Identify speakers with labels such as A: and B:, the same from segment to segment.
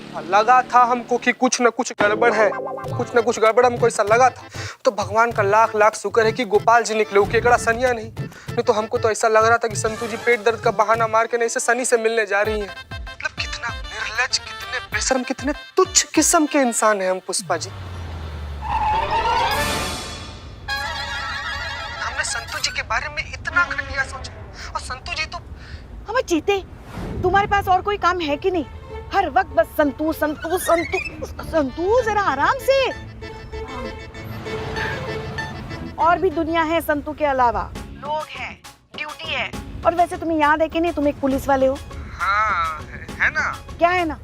A: लगा था हमको कि कुछ न कुछ गड़बड़ है, कुछ न कुछ गड़बड़ हमको ऐसा लगा था। तो भगवान का लाख लाख शुक्र है कि गोपाल जी निकले, केकड़ा सनिया नहीं तो हमको तो ऐसा लग रहा था कि संतू जी पेट दर्द का बहाना मार के नहीं से सनी से मिलने जा रही हैं। मतलब कितना निर्लज, कितने बेशर्म, कितने तुच्छ किस्म के इंसान हैं हम पुष्पा जी। हमने संतू जी के बारे में इतना घटिया सोचा और संतू जी तो
B: हमें जीते। तुम्हारे पास और कोई काम है कि नहीं? हर वक्त बस संतू संतू संतू संतू, जरा आराम से। और भी दुनिया है संतू के अलावा, लोग हैं, ड्यूटी है। और वैसे तुम्हें याद है कि नहीं, तुम एक पुलिस वाले हो?
A: हाँ है ना।
B: क्या है ना?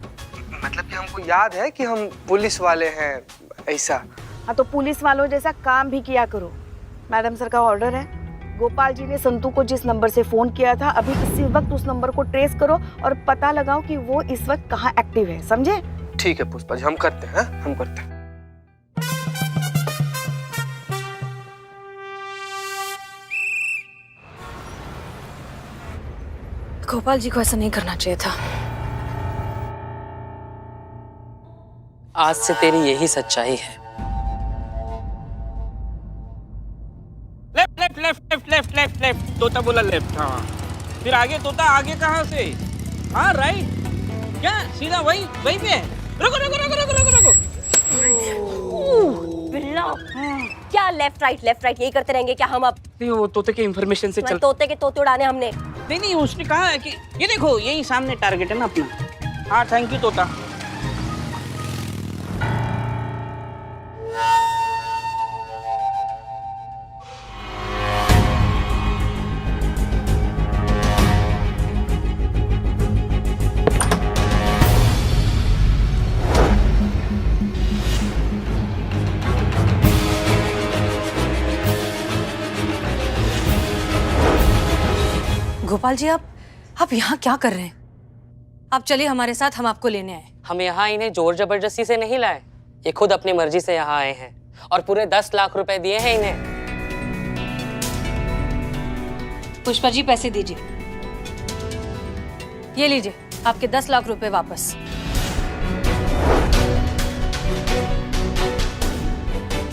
A: मतलब कि हमको याद है कि हम पुलिस वाले हैं ऐसा।
B: हाँ, तो पुलिस वालों जैसा काम भी किया करो। मैडम सर का ऑर्डर है। गोपाल जी ने संतू को जिस नंबर से फोन किया था, अभी इसी वक्त उस नंबर को ट्रेस करो और पता लगाओ कि वो इस वक्त कहाँ एक्टिव है, समझे?
A: ठीक है पुष्पा जी, हम करते हैं, हम करते हैं।
C: गोपाल जी को ऐसा नहीं करना चाहिए था।
D: आज से तेरी यही सच्चाई है।
E: Left left left left left left left, तोता बोला लेफ्ट। हाँ, फिर आगे तोता, आगे कहाँ से? हाँ राइट, क्या सीधा वही वही पे? रुको रुको रुको रुको रुको रुको।
F: बिल्ला, क्या लेफ्ट राइट यही करते रहेंगे क्या हम अब?
E: नहीं, वो तोते के इंफॉर्मेशन से चल।
F: तोते के तोते उड़ाने हमने।
E: नहीं उसने कहा है कि ये देखो यही सामने टारगेट है ना अपना। हाँ थैंक यू तोता।
C: गोपाल जी, आप यहाँ क्या कर रहे हैं? आप चलिए हमारे साथ, हम आपको लेने आए।
D: हम यहाँ इन्हें जोर जबरदस्ती से नहीं लाए, ये खुद अपनी मर्जी से यहाँ आए हैं और पूरे 10 लाख रुपए दिए हैं इन्हें।
C: पुष्पा जी, पैसे दीजिए। ये लीजिए आपके 10 लाख रुपए वापस।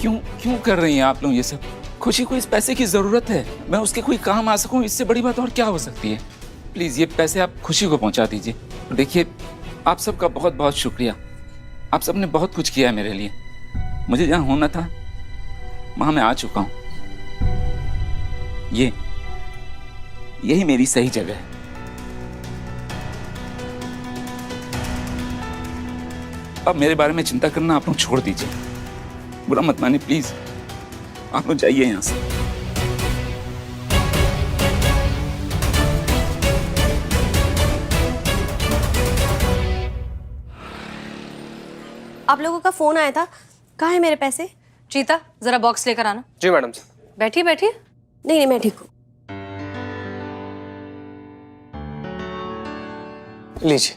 G: क्यों कर रही हैं आप लोग ये सब? खुशी को इस पैसे की जरूरत है, मैं उसके कोई काम आ सकूं, इससे बड़ी बात और क्या हो सकती है? प्लीज ये पैसे आप खुशी को पहुंचा दीजिए। देखिए, आप सबका बहुत बहुत शुक्रिया। आप सबने बहुत कुछ किया है मेरे लिए। मुझे जहां होना था वहां मैं आ चुका हूं। यही मेरी सही जगह है। अब मेरे बारे में चिंता करना आप लोग छोड़ दीजिए। बुरा मत मानिए प्लीज, आप लोग जाइए यहां से।
F: आप लोगों का फोन आया था, कहाँ है मेरे पैसे?
C: चीता, जरा बॉक्स लेकर आना।
A: जी मैडम।
C: बैठिए बैठिए।
F: नहीं मैं ठीक हूँ।
A: लीजिए।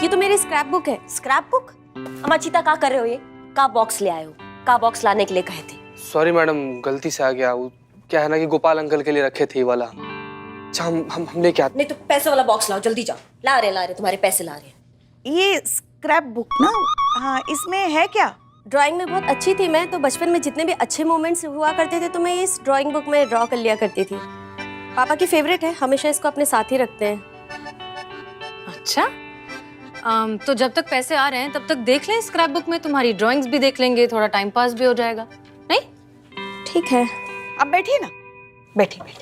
F: ये तो मेरी स्क्रैप बुक है। Scrap book? अमाचिता क्या कर रहे हो? ये का बॉक्स ले आए हो? का बॉक्स लाने के लिए कहे थे?
A: सॉरी मैडम, गलती से आ गया। वो क्या है ना कि गोपाल अंकल के लिए रखे थे ये वाला। अच्छा हम लेके आते।
F: नहीं तो पैसे वाला बॉक्स लाओ, जल्दी जाओ। ला रहे तुम्हारे पैसे ला रहे।
B: ये स्क्रैप बुक ना? हाँ, इसमें है क्या?
F: ड्राइंग में बहुत अच्छी थी मैं, तो बचपन में जितने भी अच्छे मोमेंट्स हुआ करते थे तो मैं इस ड्राइंग बुक में ड्रॉ कर लिया करती थी। पापा की फेवरेट है, हमेशा इसको अपने साथ ही रखते हैं।
C: अच्छा, तो जब तक पैसे आ रहे हैं तब तक देख लें स्क्रैप बुक में, तुम्हारी ड्राइंग्स भी देख लेंगे, थोड़ा टाइम पास भी हो जाएगा। नहीं?
F: ठीक है।
B: अब बैठिए ना, बैठिए।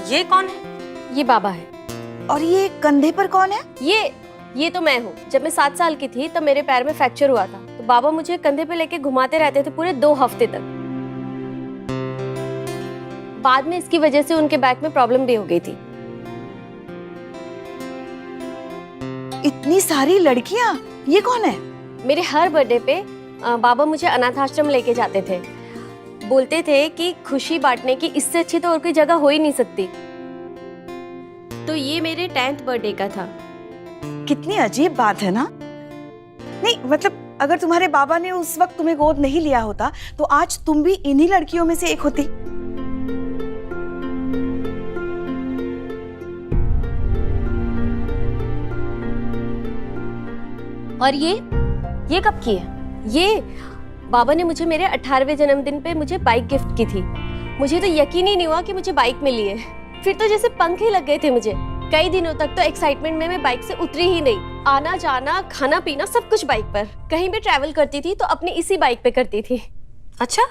C: ये कौन है?
F: ये बाबा है।
B: और ये कंधे पर कौन है?
F: ये तो मैं हूँ। जब मैं 7 साल की थी तब मेरे पैर में फ्रैक्चर हुआ था, तो बाबा मुझे कंधे पे लेके घुमाते रहते थे पूरे 2 हफ्ते तक। बाद में इसकी वजह से उनके बैक में प्रॉब्लम भी हो गई थी।
B: इतनी सारी लड़कियां, ये कौन है?
F: मेरे हर बर्थडे पे बाबा मुझे अनाथ आश्रम लेके जाते थे। बोलते थे कि खुशी बांटने की इससे अच्छी तो और कोई जगह हो ही नहीं सकती। तो ये मेरे 10th बर्थडे का था।
B: कितनी अजीब बात है ना। नहीं मतलब अगर तुम्हारे बाबा ने उस वक्त तुम्हें गोद नहीं लिया होता तो आज तुम भी इन्हीं लड़कियों में से एक होती।
F: और ये कब की है? ये बाबा ने मुझे मेरे 18वें जन्मदिन पे मुझे बाइक गिफ्ट की थी। मुझे तो यकीन ही नहीं हुआ कि मुझे बाइक मिली है। फिर तो जैसे पंख ही लग गए थे मुझे। कई दिनों तक तो एक्साइटमेंट में मैं बाइक से उतरी ही नहीं। आना जाना खाना पीना सब कुछ बाइक पर। कहीं भी ट्रैवल करती थी तो अपनी इसी बाइक पे करती थी।
C: अच्छा,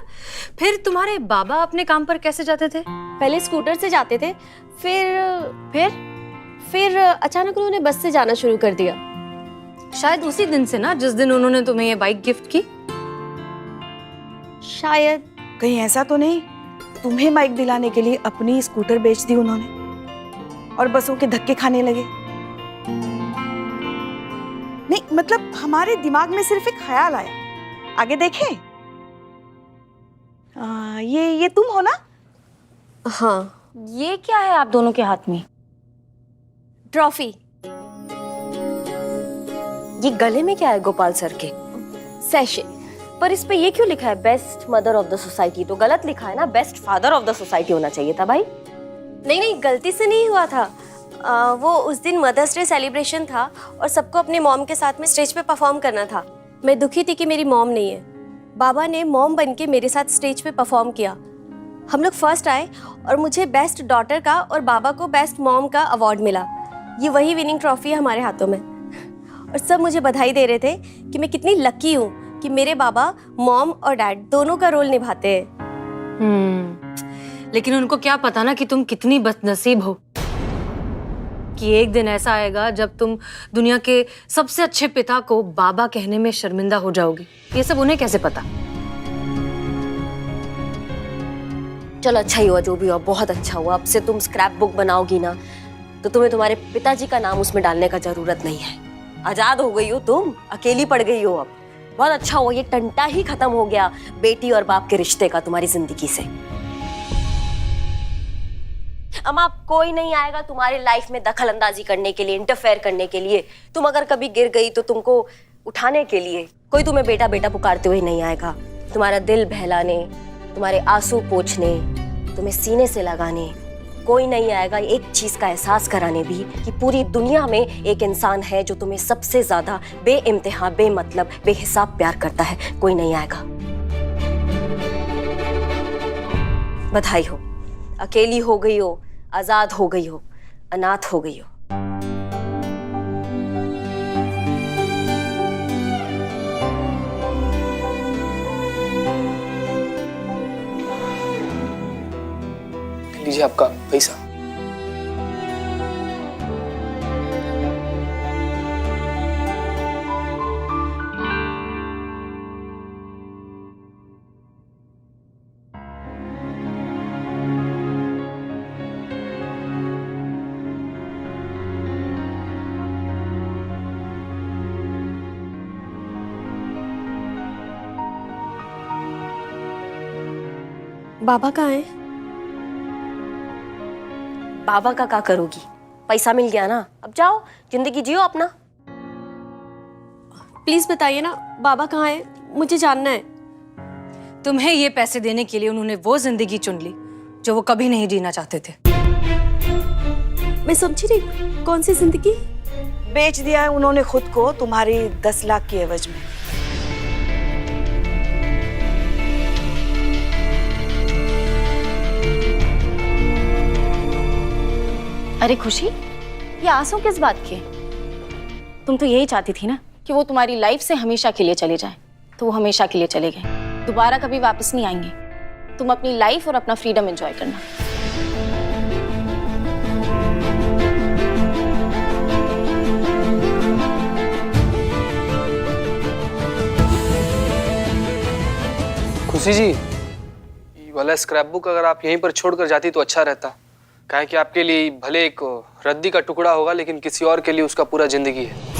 C: फिर तुम्हारे बाबा अपने काम पर कैसे जाते थे?
F: पहले स्कूटर से जाते थे, फिर अचानक उन्होंने बस से जाना शुरू कर दिया।
C: शायद उसी दिन से ना जिस दिन उन्होंने तुम्हें ये बाइक गिफ्ट की।
F: शायद।
B: कहीं ऐसा तो नहीं तुम्हें बाइक दिलाने के लिए अपनी स्कूटर बेच दी उन्होंने और बसों के धक्के खाने लगे? नहीं मतलब हमारे दिमाग में सिर्फ एक ख्याल आया। आगे देखें। ये तुम हो ना?
F: हाँ।
C: ये क्या है आप दोनों के हाथ में?
F: ट्रॉफी।
H: ये गले में क्या है गोपाल सर के?
F: सैशे।
H: पर इस पे ये क्यों लिखा है best mother of the society? तो गलत लिखा है ना, best father of the society होना चाहिए था भाई।
F: नहीं गलती से नहीं हुआ था। वो उस दिन मदर्स डे सेलिब्रेशन था और सबको अपने मॉम के साथ में स्टेज पे परफॉर्म करना था। मैं दुखी थी कि मेरी मॉम नहीं है। बाबा ने मॉम बन के मेरे साथ स्टेज पे परफॉर्म किया। हम लोग फर्स्ट आए और मुझे बेस्ट डॉटर का और बाबा को बेस्ट मॉम का अवार्ड मिला। ये वही विनिंग ट्रॉफी है हमारे हाथों में। और सब मुझे बधाई दे रहे थे कि मैं कितनी लकी हूँ कि मेरे बाबा मॉम और डैड दोनों का रोल निभाते हैं।
C: लेकिन उनको क्या पता ना कि तुम कितनी बदनसीब हो, कि एक दिन ऐसा आएगा जब तुम दुनिया के सबसे अच्छे पिता को बाबा कहने में शर्मिंदा हो जाओगी। ये सब उन्हें कैसे पता?
H: चलो अच्छा ही हुआ, जो भी हुआ बहुत अच्छा हुआ। अब से तुम स्क्रैप बुक बनाओगी ना तो तुम्हें तुम्हारे पिताजी का नाम उसमें डालने का जरूरत नहीं है। आजाद हो गई हो तुम, अकेली पड़ गई हो। अब बहुत अच्छा हुआ, ये टंटा ही खत्म हो गया बेटी और बाप के रिश्ते का तुम्हारी जिंदगी से। अम्मा कोई नहीं आएगा तुम्हारी लाइफ में दखल अंदाजी करने के लिए, इंटरफेयर करने के लिए। तुम अगर कभी गिर गई तो तुमको उठाने के लिए कोई तुम्हें बेटा बेटा पुकारते हुए नहीं आएगा। तुम्हारा दिल बहलाने, तुम्हारे आंसू पोंछने, तुम्हें सीने से लगाने कोई नहीं आएगा। एक चीज का एहसास कराने भी कि पूरी दुनिया में एक इंसान है जो तुम्हें सबसे ज्यादा बेइंतहा बेमतलब बेहिसाब प्यार करता है। कोई नहीं आएगा। बधाई हो, अकेली हो गई हो, आजाद हो गई हो, अनाथ हो गई हो।
A: लीजिए आपका पैसा।
F: बाबा कहाँ है?
H: बाबा का क्या करोगी? पैसा मिल गया ना, अब जाओ जिंदगी जियो अपना।
F: प्लीज बताइए ना बाबा कहाँ है, मुझे जानना है।
C: तुम्हें ये पैसे देने के लिए उन्होंने वो जिंदगी चुन ली जो वो कभी नहीं जीना चाहते थे।
F: मैं समझी नहीं, कौन सी जिंदगी?
B: बेच दिया है उन्होंने खुद को तुम्हारी 10 लाख की एवज में।
I: अरे खुशी, ये आंसू किस बात के? तुम तो यही चाहती थी ना कि वो तुम्हारी लाइफ से हमेशा के लिए चले जाए, तो वो हमेशा के लिए चले गए, दोबारा कभी वापस नहीं आएंगे। तुम अपनी लाइफ और अपना फ्रीडम एंजॉय करना।
A: खुशी जी, ये वाला स्क्रैप बुक अगर आप यहीं पर छोड़कर जाती तो अच्छा रहता। काहे कि आपके लिए भले एक रद्दी का टुकड़ा होगा लेकिन किसी और के लिए उसका पूरा जिंदगी है।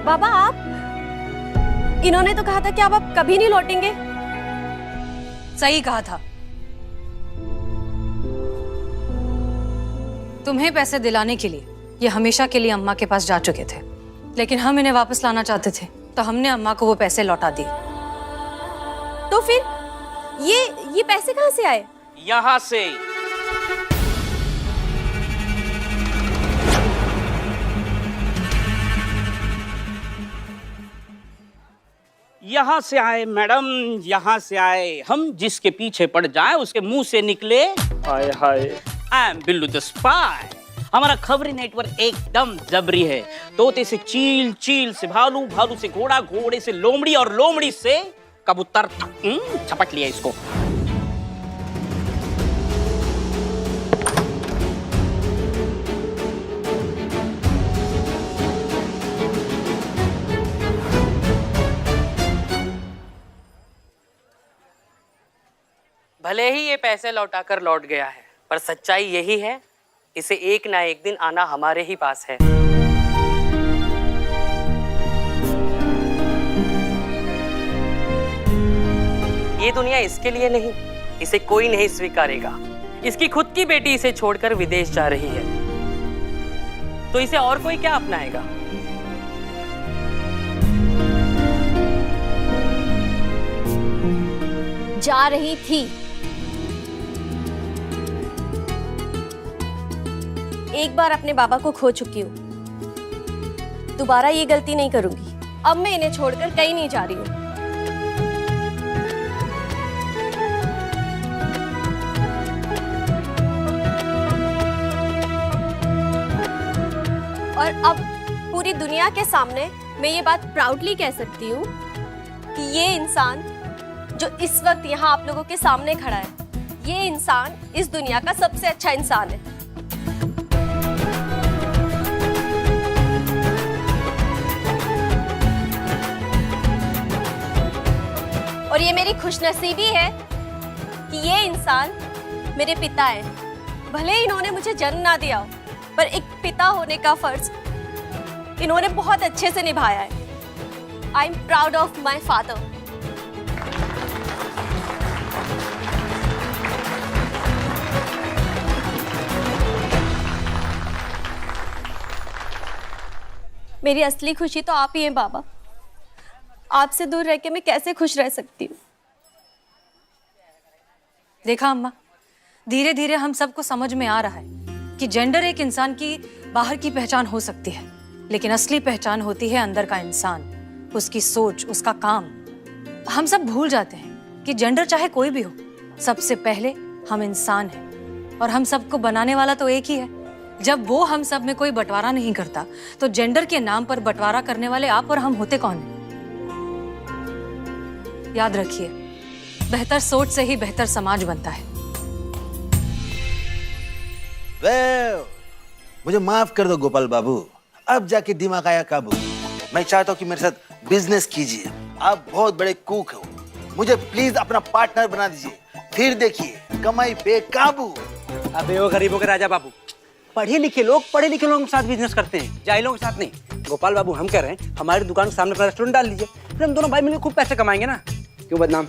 F: बाबा आप, इन्होंने तो कहा था कि आप कभी नहीं लौटेंगे।
C: सही कहा था। तुम्हें पैसे दिलाने के लिए ये हमेशा के लिए अम्मा के पास जा चुके थे, लेकिन हम इन्हें वापस लाना चाहते थे, तो हमने अम्मा को वो पैसे लौटा दिए।
F: तो फिर ये पैसे कहाँ से आए?
E: यहाँ से। यहाँ से आए मैडम, यहाँ से आए। हम जिसके पीछे पड़ जाए उसके मुंह से निकले hi hi I am Billu the spy. हमारा खबरी नेटवर्क एकदम जबरी है। तोते से चील, चील से भालू, भालू से घोड़ा, घोड़े से लोमड़ी और लोमड़ी से कबूतर। छपट लिया इसको।
D: भले ही ये पैसे लौटाकर लौट गया है, पर सच्चाई यही है, इसे एक ना एक दिन आना हमारे ही पास है। ये दुनिया इसके लिए नहीं, इसे कोई नहीं स्वीकारेगा। इसकी खुद की बेटी इसे छोड़कर विदेश जा रही है, तो इसे और कोई क्या अपनाएगा?
F: जा रही थी। एक बार अपने बाबा को खो चुकी हूँ, दोबारा ये गलती नहीं करूंगी। अब मैं इन्हें छोड़कर कहीं नहीं जा रही हूँ। और अब पूरी दुनिया के सामने मैं ये बात प्राउडली कह सकती हूँ कि ये इंसान जो इस वक्त यहाँ आप लोगों के सामने खड़ा है, ये इंसान इस दुनिया का सबसे अच्छा इंसान है। और ये मेरी खुशनसीबी है कि ये इंसान मेरे पिता हैं। भले ही इन्होंने मुझे जन्म ना दिया हो, पर एक पिता होने का फर्ज इन्होंने बहुत अच्छे से निभाया है। I am proud of my father. मेरी असली खुशी तो आप ही हैं बाबा। आपसे दूर रह के मैं कैसे खुश रह सकती हूँ?
C: देखा अम्मा, धीरे धीरे हम सबको समझ में आ रहा है कि जेंडर एक इंसान की बाहर की पहचान हो सकती है, लेकिन असली पहचान होती है अंदर का इंसान, उसकी सोच, उसका काम। हम सब भूल जाते हैं कि जेंडर चाहे कोई भी हो, सबसे पहले हम इंसान हैं और हम सबको बनाने वाला तो एक ही है। जब वो हम सब में कोई बंटवारा नहीं करता, तो जेंडर के नाम पर बंटवारा करने वाले आप और हम होते कौन हैं? याद रखिए, बेहतर सोच से ही बेहतर समाज बनता है।
J: मुझे माफ कर दो गोपाल बाबू, अब जाके दिमाग आया काबू। मैं चाहता हूँ कि मेरे साथ बिजनेस कीजिए। आप बहुत बड़े कुक हो, मुझे प्लीज अपना पार्टनर बना दीजिए, फिर देखिए कमाई पे काबू।
K: अबे वो गरीबों के राजा बाबू, पढ़े लिखे लोग पढ़े लिखे लोगों के साथ बिजनेस करते हैं, जाहिलों के साथ नहीं। गोपाल बाबू हम कह रहे हैं हमारी दुकान के सामने अपना रेस्टोरेंट डाल लीजिए, फिर हम दोनों भाई मिलकर खूब पैसे कमाएंगे ना। क्यों बदनाम?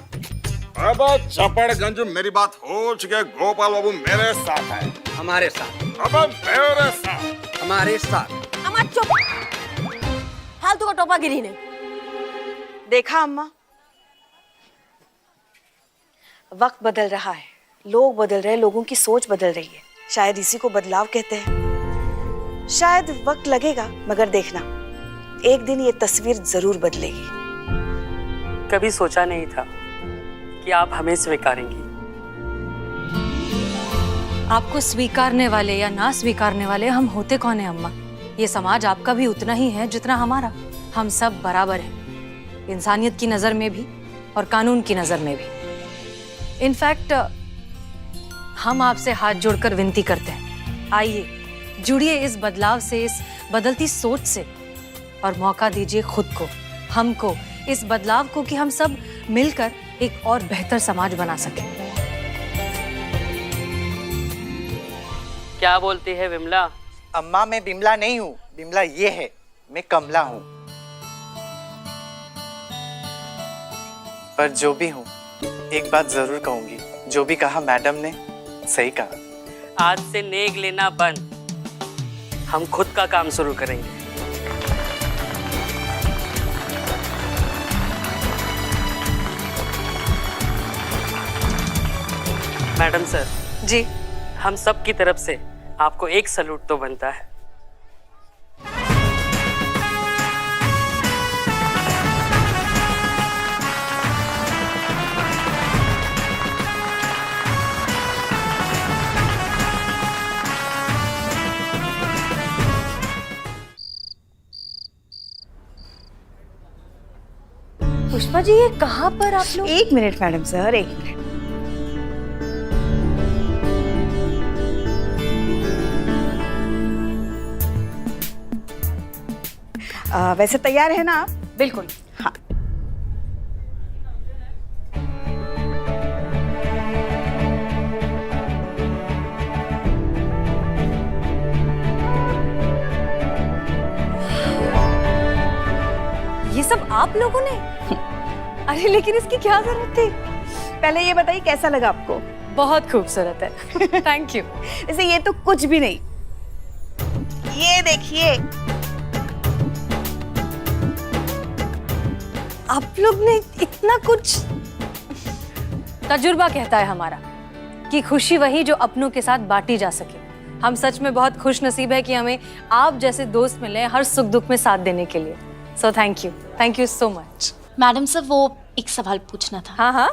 L: अब चपड़गंज मेरी बात हो चुकी है। गोपाल बाबू मेरे साथ है।
K: हमारे साथ?
L: अब मेरे साथ।
K: हमारे साथ।
F: अम्मा चुप, फालतू का टोपा गिरी ने।
B: देखा अम्मा, वक्त बदल रहा है, लोग बदल रहे हैं, लोगों की सोच बदल रही है। शायद इसी को बदलाव कहते हैं। शायद वक्त लगेगा, मगर देखना एक दिन ये तस्वीर जरूर बदलेगी।
D: कभी सोचा नहीं था कि आप हमें स्वीकारेंगी।
C: आपको स्वीकारने वाले या ना स्वीकारने वाले हम होते कौन है अम्मा? ये समाज आपका भी उतना ही है जितना हमारा। हम सब बराबर हैं, इंसानियत की नजर में भी और कानून की नजर में भी। इनफैक्ट हम आपसे हाथ जोड़कर विनती करते हैं, आइए जुड़िए इस बदलाव से, इस बदलती सोच से, और मौका दीजिए खुद को, हमको, इस बदलाव को, कि हम सब मिलकर एक और बेहतर समाज बना सकें।
D: क्या बोलती है विमला?
K: अम्मा मैं बिमला नहीं हूँ, बिमला ये है, मैं कमला हूँ।
M: पर जो भी हूँ एक बात जरूर कहूंगी, जो भी कहा मैडम ने सही कहा।
D: आज से नेक लेना बंद, हम खुद का काम शुरू करेंगे। मैडम सर
C: जी।
D: हम सब की तरफ से आपको एक सैल्यूट तो बनता है।
H: पुष्पा जी, ये कहाँ पर आप लोग?
B: एक मिनट मैडम सर, एक मिनट। वैसे तैयार है ना आप?
C: बिल्कुल।
B: हाँ।
C: ये सब आप लोगों ने? अरे लेकिन इसकी क्या जरूरत थी?
B: पहले ये बताइए कैसा लगा आपको?
C: बहुत खूबसूरत है। Thank you.
B: वैसे ये तो कुछ भी नहीं, ये देखिए
C: आप लोग ने इतना कुछ। तजुर्बा कहता है हमारा कि खुशी वही जो अपनों के साथ बांटी जा सके। हम सच में बहुत खुश नसीब है कि हमें आप जैसे दोस्त मिले हर सुख दुख में साथ देने के लिए। So thank you so much.
I: Madam sir, वो एक सवाल पूछना था।
C: हाँ हाँ।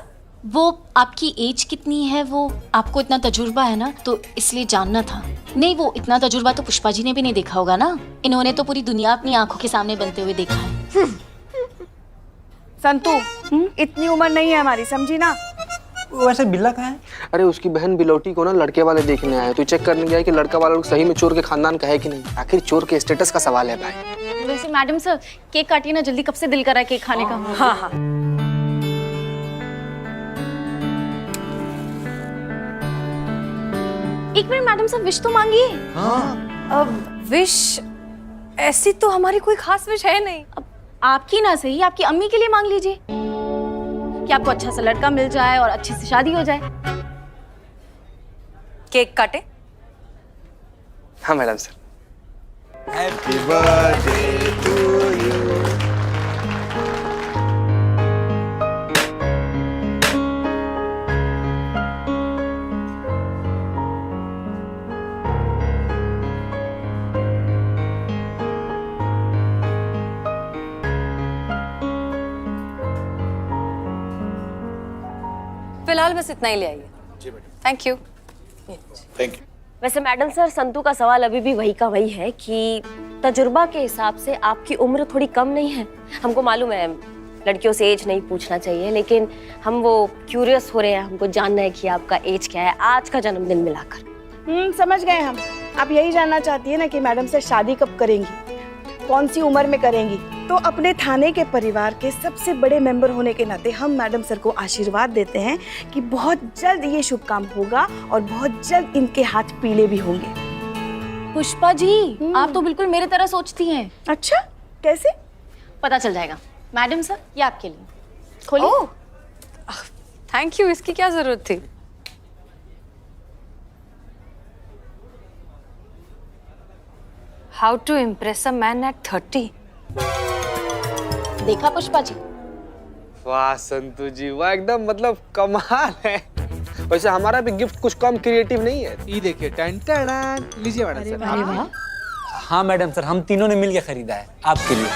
I: वो आपकी एज कितनी है? वो आपको इतना तजुर्बा है ना, तो इसलिए जानना था। नहीं, वो इतना तजुर्बा तो पुष्पा जी ने भी नहीं देखा होगा ना। इन्होंने तो पूरी दुनिया अपनी आंखों के सामने बनते हुए देखा है।
B: संतू, इतनी उम्र नहीं है हमारी, समझी ना?
K: वैसे बिल्ला कहाँ है?
A: अरे उसकी बहन बिलौटी को ना लड़के वाले देखने आए, तो चेक करने गया कि लड़का वाला लोग सही में चोर के खानदान का है कि नहीं। आखिर चोर के स्टेटस का सवाल है भाई।
I: वैसे मैडम सर, केक काटिए ना जल्दी, कब से दिल कर रहा है केक खाने का।
C: हाँ हाँ।
I: एक मिनट मैडम सर, विश तो मांगिए।
C: अब विश ऐसी तो हमारी कोई खास विश है नहीं।
I: अब आपकी ना सही, आपकी अम्मी के लिए मांग लीजिए कि आपको अच्छा सा लड़का मिल जाए और अच्छे से शादी हो जाए।
C: केक काटे?
A: हाँ madam sir.
J: Happy birthday to you.
C: फिलहाल बस इतना ही ले आइए।
L: जी madam.
C: Thank you.
L: Thank you.
H: वैसे मैडम सर, संतू का सवाल अभी भी वही का वही है कि तजुर्बा के हिसाब से आपकी उम्र थोड़ी कम नहीं है? हमको मालूम है लड़कियों से एज नहीं पूछना चाहिए, लेकिन हम वो क्यूरियस हो रहे हैं, हमको जानना है कि आपका एज क्या है आज का जन्मदिन मिलाकर।
B: समझ गए हम। आप यही जानना चाहती है ना कि मैडम से शादी कब करेंगी, कौन सी उम्र में करेंगी? तो अपने थाने के परिवार के सबसे बड़े मेंबर होने के नाते हम मैडम सर को आशीर्वाद देते हैं कि बहुत जल्द ये शुभ काम होगा और बहुत जल्द इनके हाथ पीले भी होंगे।
I: पुष्पा जी, आप तो बिल्कुल मेरे तरह सोचती हैं।
B: अच्छा, कैसे?
I: पता चल जाएगा। मैडम सर, ये आपके लिए, खोलिए।
C: Thank you. इसकी क्या जरूरत थी? How to impress a man at 30।
I: देखा पुष्पा जी?
A: वाह संतू जी, वाह, एकदम मतलब कमाल है। वैसे हमारा भी गिफ्ट कुछ कम क्रिएटिव नहीं है।
K: ये देखिए, टन टन, लीजिए मैडम सर।
I: अरे वाह।
K: हाँ मैडम सर, हम तीनों ने मिलकर खरीदा है आपके लिए।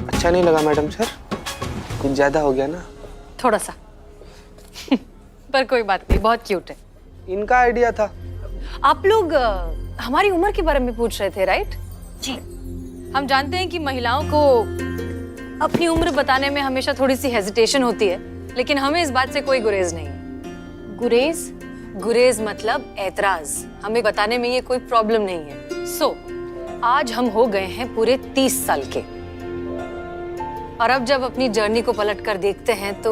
A: अच्छा नहीं लगा मैडम सर? कुछ ज्यादा हो गया ना?
C: थोड़ा सा। पर कोई बात नहीं, बहुत क्यूट है।
A: इनका आइडिया था।
C: आप लोग हमारी उम्र के बारे में पूछ रहे थे, राइट?
I: जी।
C: हम जानते हैं कि महिलाओं को अपनी उम्र बताने में हमेशा थोड़ी सी हेजिटेशन होती है, लेकिन हमें इस बात से कोई गुरेज नहीं है।
I: गुरेज?
C: गुरेज मतलब ऐतराज। हमें बताने में ये कोई प्रॉब्लम नहीं है। सो आज हम हो गए हैं पूरे 30 साल के, और अब जब अपनी जर्नी को पलट कर देखते हैं तो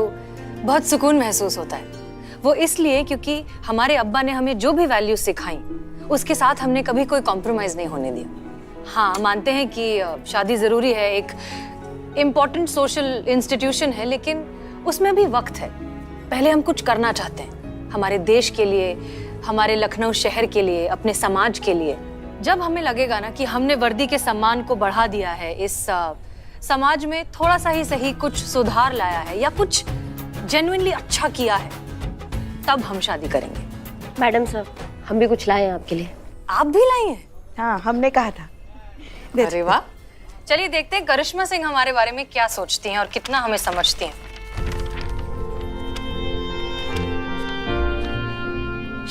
C: बहुत सुकून महसूस होता है। वो इसलिए क्योंकि हमारे अब्बा ने हमें जो भी वैल्यूज सिखाई उसके साथ हमने कभी कोई कॉम्प्रोमाइज नहीं होने दिया। हाँ, मानते हैं कि शादी जरूरी है, एक इम्पोर्टेंट सोशल इंस्टीट्यूशन है, लेकिन उसमें भी वक्त है। पहले हम कुछ करना चाहते हैं हमारे देश के लिए, हमारे लखनऊ शहर के लिए, अपने समाज के लिए। जब हमें लगेगा ना कि हमने वर्दी के सम्मान को बढ़ा दिया है, इस समाज में थोड़ा सा ही सही कुछ सुधार लाया है या कुछ जेन्युइनली अच्छा किया है, तब हम शादी करेंगे।
H: मैडम सर, हम भी कुछ लाए हैं आपके लिए।
C: आप भी लाई हैं?
B: हाँ, हमने कहा था।
C: अरे वाह, चलिए देखते हैं करिश्मा सिंह हमारे बारे में क्या सोचती हैं और कितना हमें समझती हैं।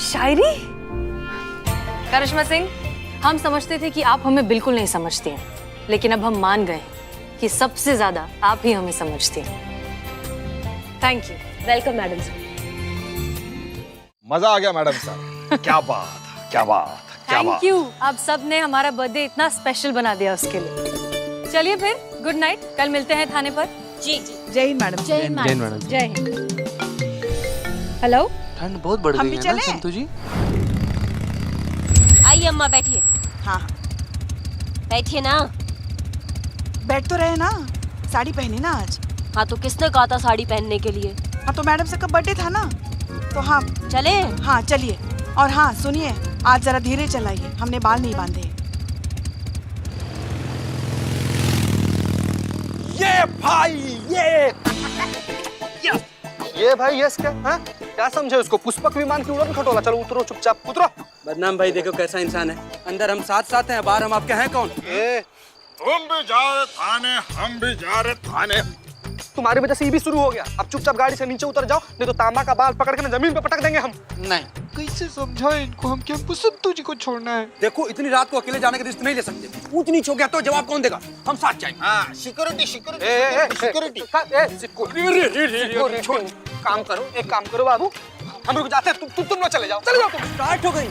C: शायरी? करिश्मा सिंह, हम समझते थे कि आप हमें बिल्कुल नहीं समझती हैं, लेकिन अब हम मान गए कि सबसे ज्यादा आप ही हमें समझती हैं। Thank you.
H: Welcome madam sir.
L: मजा आ गया मैडम साहब। क्या बात, क्या बात, क्या
C: थैंक
L: बात।
C: यू, आप सब ने हमारा बर्थडे इतना स्पेशल बना दिया उसके लिए। चलिए फिर, गुड नाइट, कल मिलते हैं थाने पर।
H: जी जी।
B: जय हिंद मैडम।
I: जय मैडम।
C: जय हिंद। हेलो,
M: ठंड बहुत बढ़
B: हम
M: गई
B: भी
M: है ना
B: चलें?
M: संतू जी?
H: आइए अम्मा, बैठिए।
B: हाँ,
H: बैठिए ना।
B: बैठ तो रहे ना, साड़ी पहनी ना आज।
H: हाँ, तो किसने कहा था साड़ी पहनने के लिए?
B: हाँ, तो मैडम सर का बर्थडे था ना, तो हाँ।
H: चले?
B: हाँ चलिए। और हाँ सुनिए, आज जरा धीरे चलाइए, हमने बाल नहीं बांधे।
A: ये भाई, ये भाई यस क्या? हाँ, क्या समझे उसको? पुष्पक विमान की उड़न खटोला। चलो उतरो, चुपचाप उतरो।
K: बदनाम भाई, देखो कैसा इंसान है। अंदर हम साथ साथ हैं, बाहर हम आपके हैं कौन?
L: तुम भी जा रहे थाने, हम भी जा रहे थाने।
A: तुम्हारी वजह से ये भी शुरू हो गया। अब चुपचाप गाड़ी से नीचे उतर जाओ, नहीं तो तांबा का बाल पकड़ के ना जमीन पे पटक देंगे हम।
M: नहीं,
K: कैसे समझाएं इनको हम कि हमको संतू जी को छोड़ना है? देखो, इतनी रात को अकेले जाने का रिस्क नहीं ले सकते। ऊंच नीच हो गया तो जवाब कौन देगा? हम साथ जाएंगे।
L: हाँ, सिक्योरिटी, सिक्योरिटी, सिक्योरिटी।
A: काम करो, एक काम करो बाबू, हम रुक जाते हैं, तुम लोग चले जाओ, चले जाओ तुम।
K: स्टार्ट हो गई।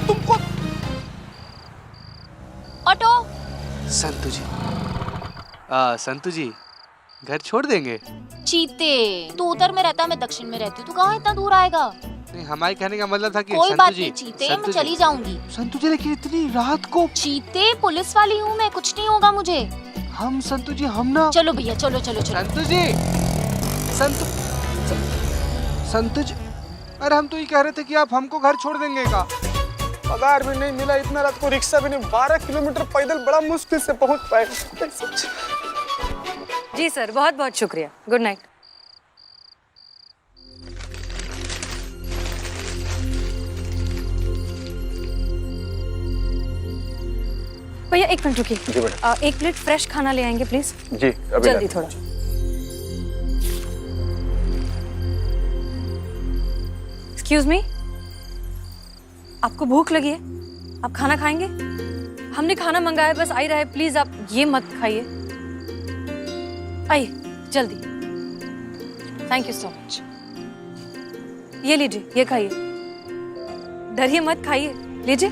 A: तुमको
H: ऑटो।
M: संतू जी, संतू जी, घर छोड़ देंगे?
I: चीते, तू उत्तर में रहता, मैं दक्षिण में रहती हूँ, तू कहाँ इतना दूर आएगा?
M: नहीं, हमारे कहने का मतलब था कि
I: कोई
M: संतू
I: बात
M: जी,
I: नहीं चीते,
M: संतू
I: मैं
M: जी,
I: चली जाऊंगी।
M: संतू जी, लेकिन इतनी रात को?
I: चीते, पुलिस वाली हूँ मैं, कुछ नहीं होगा मुझे।
M: हम संतू जी, हम ना।
I: चलो भैया, चलो चलो चलो।
M: संतू जी, संतू जी, अरे हम तो ये कह रहे थे कि आप हमको घर छोड़ देंगे का?
A: पगार भी नहीं मिला, इतना रात को रिक्शा भी नहीं, 12 किलोमीटर पैदल बड़ा मुश्किल से पहुंच पाए।
C: जी सर, बहुत बहुत शुक्रिया। Good night. भैया एक मिनट रुकिए। एक प्लेट फ्रेश खाना ले आएंगे प्लीज।
L: जी, अभी
C: जल्दी थोड़ा। एक्सक्यूज मी, आपको भूख लगी है? आप खाना खाएंगे? हमने खाना मंगाया, बस आ ही रहा है। प्लीज आप ये मत खाइए, आइए जल्दी। Thank you so much. ये लीजिए, ये खाइए, डरिए मत, खाइए, लीजिए।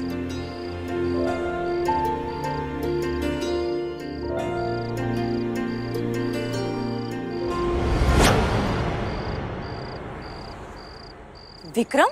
C: विक्रम,